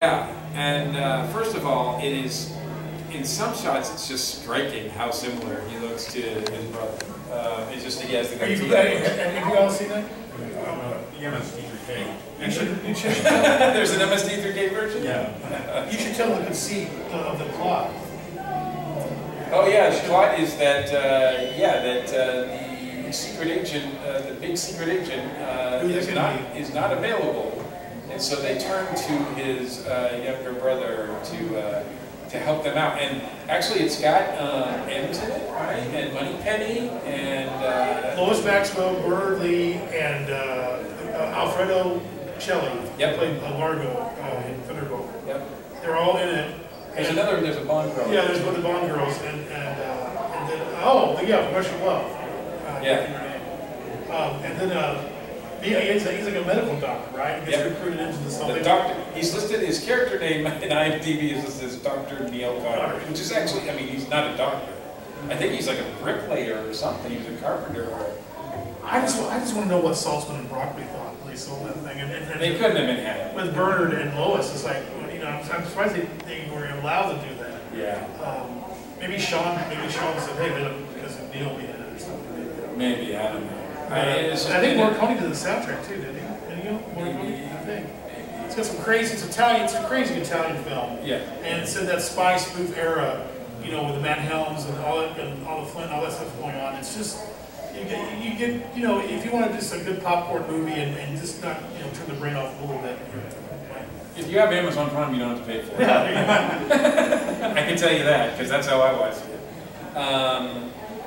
Yeah, and first of all, it is, in some shots, it's just striking how similar he looks to his brother. It's just that he has the goatee. Have you all seen that? The MSD3K. You should There's an MSD3K version? Yeah. You should tell the conceit of the plot. Oh yeah, the plot is that, the secret agent, the big secret agent, is not available. And so they turn to his younger brother to help them out. And actually it's got M's in it, right? And Moneypenny, and... Lois Maxwell, Bernard Lee, and Alfredo Celli. Yep. Played Largo in Thunderbolt. Yep. They're all in it. There's a Bond girl. Yeah, there's one of the Bond girls, and then Russian Love. And then he's like a medical doctor, right? He gets recruited into this whole thing. The doctor. He's listed, his character name in IMDb is listed as Dr. Neil Carter, which is actually, I mean, he's not a doctor. I think he's like a bricklayer or something. He's a carpenter. I just want to know what Saltzman and Broccoli thought when they sold that thing. And they couldn't have been happy. With Bernard and Lois, it's like, I'm surprised they were allowed to do that. Yeah. Maybe Sean said, hey, because of Neil being in it or something. Maybe, I don't know. I think Morricone did the soundtrack too, didn't he? Morricone, I think. It's got some crazy, it's a crazy Italian film. Yeah. And it's in that spy spoof era, with the Van Helms and all the Flint, all that stuff going on. It's just, you get, if you want to do just a good popcorn movie and just not, turn the brain off a little bit. If you have Amazon Prime, you don't have to pay for it. I can tell you that, because that's how I watched it.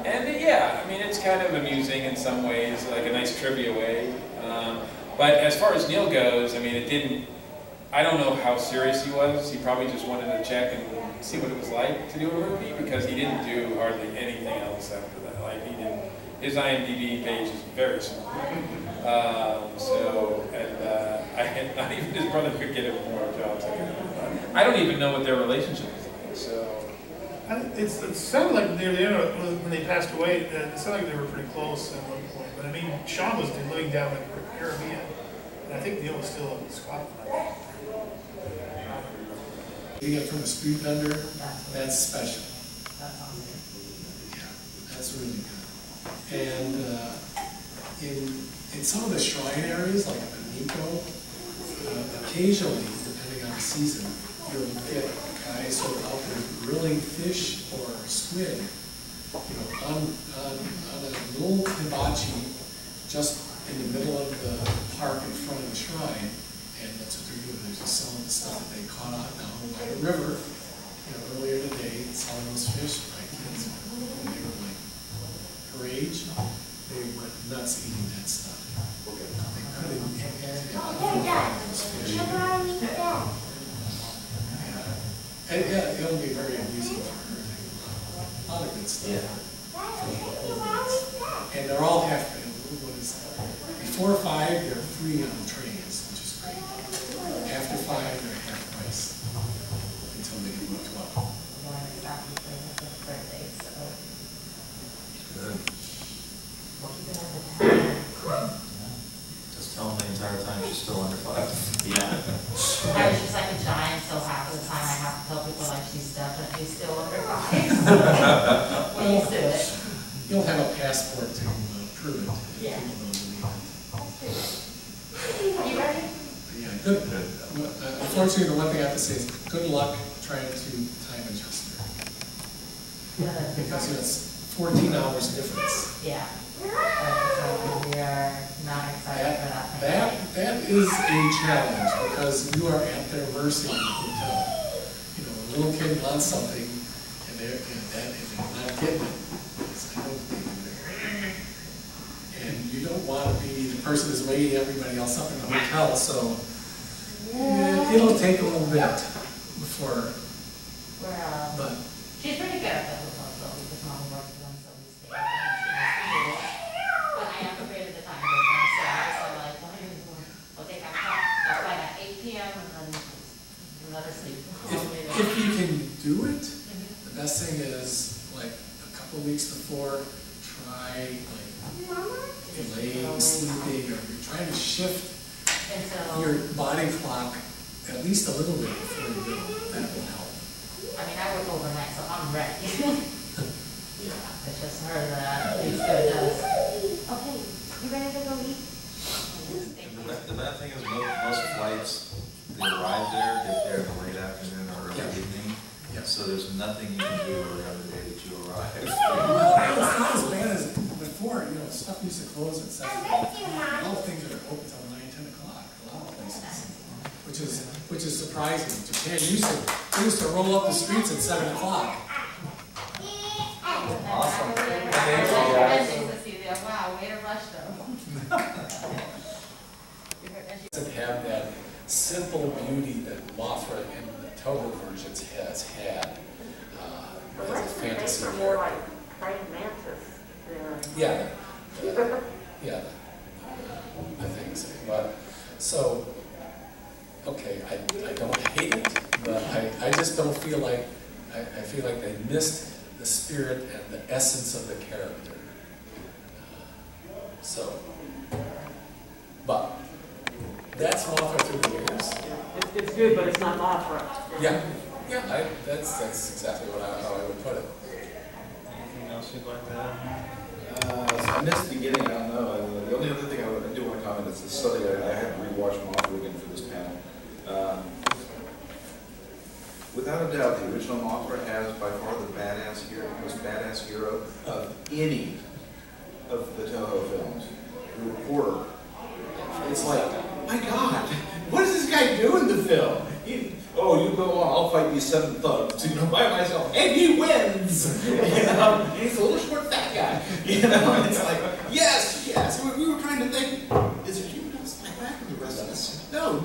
And yeah, I mean, it's kind of amusing in some ways, like a nice trivia way. But as far as Neil goes, I mean, I don't know how serious he was. He probably just wanted to check and see what it was like to do a movie, because he didn't do hardly anything else after that. Like, his IMDb page is very small. Not even his brother could get him more jobs. I don't even know what their relationship is like, so. It sounded like when they passed away, it sounded like they were pretty close at one point. But I mean, Sean was living down in the Caribbean, and I think Neil was still in Scotland. You get from a street vendor, that's special. Yeah, that's really good. And in some of the shrine areas, like Nico, occasionally, depending on the season, you'll get guys who are out there grilling fish or squid, on a little hibachi just in the middle of the park in front of the shrine, and that's what they're doing. They're just selling the stuff that they caught out down by the river, earlier today, selling those fish. My kids, when they were like her age, they went nuts eating that stuff. They couldn't get those fish. And yeah, it'll be very amusing for her. A lot of good stuff. Yeah. And they're all half, before 5, they're free on the trains, which is great. After 5, they're half price until they get moved to 12. Just tell them the entire time she's still under 5. Yeah. I was just like a giant, so half of the time I have to tell people like she's definitely still under 5. We're used to it. You'll have a passport to prove it. Yeah. People don't believe it. You ready? Yeah, good. Unfortunately, the one thing I have to say is good luck trying to time adjust her. Because it's 14 hours difference. Yeah. So we are not excited for that. That is a challenge, because you are at their mercy in the hotel. A little kid wants something, and they're not getting it. I don't think and you don't want to be the person who's waiting everybody else up in the hotel, so it'll take a little bit before. But she's pretty good at the hotel, though, because Mom works with them, so we stay with them. But I am afraid of the time difference, so I just like, we'll take our clock. That's why at 8 p.m. and then another sleep. if you can do it, the best thing is, like, a couple weeks before, try, like, laying, sleeping, or you're trying to shift your body clock at least a little bit before you go. That will help. I mean, I work overnight, so I'm ready. I just heard that these stewardess. Okay, you ready to go eat? The bad thing is most flights, they arrive there, get there in the late afternoon or early evening. Yeah. So there's nothing you can do around the day that you arrive. Well, it's not as bad as before. You know, stuff used to close at 7 o'clock. All things are open until 9, 10 o'clock. A lot of places, which is surprising. Japan used to roll up the streets at 7 o'clock. Awesome. Wow, way to rush though. Doesn't have that simple beauty that Mothra in the Toho versions has had as a fantasy character. Yeah, yeah, I think so. But so, okay, I don't hate it, but I just don't feel like I feel like they missed the spirit and the essence of the character. So, but that's Mothra through the years. It's good, but it's not Mothra. Yeah, yeah, that's exactly how I would put it. Anything else you'd like to add? So I missed the beginning, I don't know. The only other thing I do want to comment is the study. I had to rewatch Mothra again for this panel. Without a doubt, the original Mothra has by far the most badass hero of any of the Toho films. The reporter. It's like, my God, what does this guy do in the film? You go on, I'll fight these 7 thugs, by myself, and he wins! And he's a little short, fat guy. It's like, yes, we were trying to think, is there human else like that in the rest of this? No.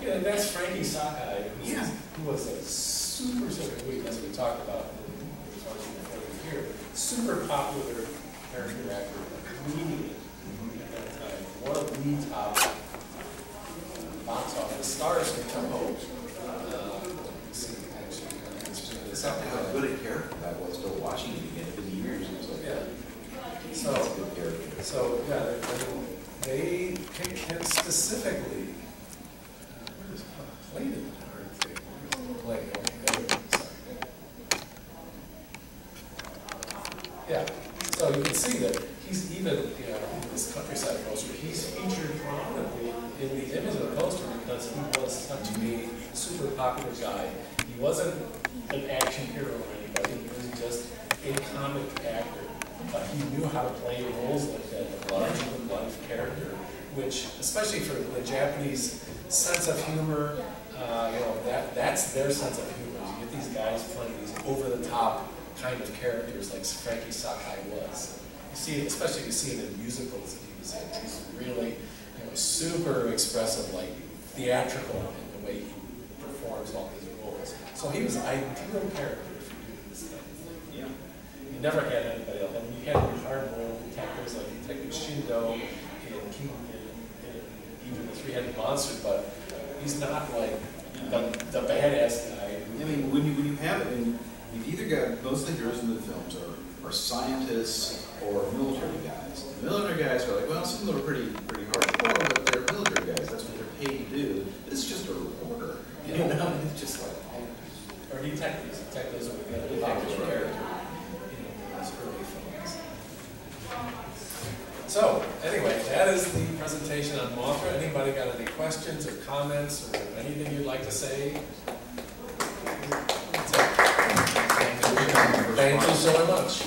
Yeah, and that's Frankie Sakai, Yeah. who was a super, as we talked about here, super popular character actor, comedian at that time. One of the top box office stars for Toho. How good a character that was, still watching it again for years. It was like, Yeah. that's a good character. So they picked him specifically. Where is played in the darn thing? Sorry. Yeah. So you can see that he's even in this countryside poster. He's featured prominently in the image of the poster because he was such a super popular guy. He wasn't an action hero or anybody. He was just a comic actor. But he knew how to play roles like that, a larger-than-life character, which, especially for the Japanese sense of humor, that's their sense of humor. You get these guys playing these over-the-top kind of characters like Frankie Sakai was. You see it, especially you see it in musicals that he was in. He's really, super expressive, like theatrical in the way he performs all his roles. So he was an ideal character for doing this kind of thing. Yeah. You never had anybody else. I mean, you had your hard-boiled detectives like Detective Shindo and even the Three-Headed Monster, but he's not like the badass guy. I mean, when you have it, and you've either got most of the heroes in the films are scientists or military guys. The military guys are like, well, some of them are pretty hardcore, but they're military guys. That's what they're paid to do. This is just a reporter. It's just like, Or detectives. Detectives are the other popular character in those early films. So, anyway, that is the presentation on Mothra. Anybody got any questions or comments or anything you'd like to say? Thank you so much.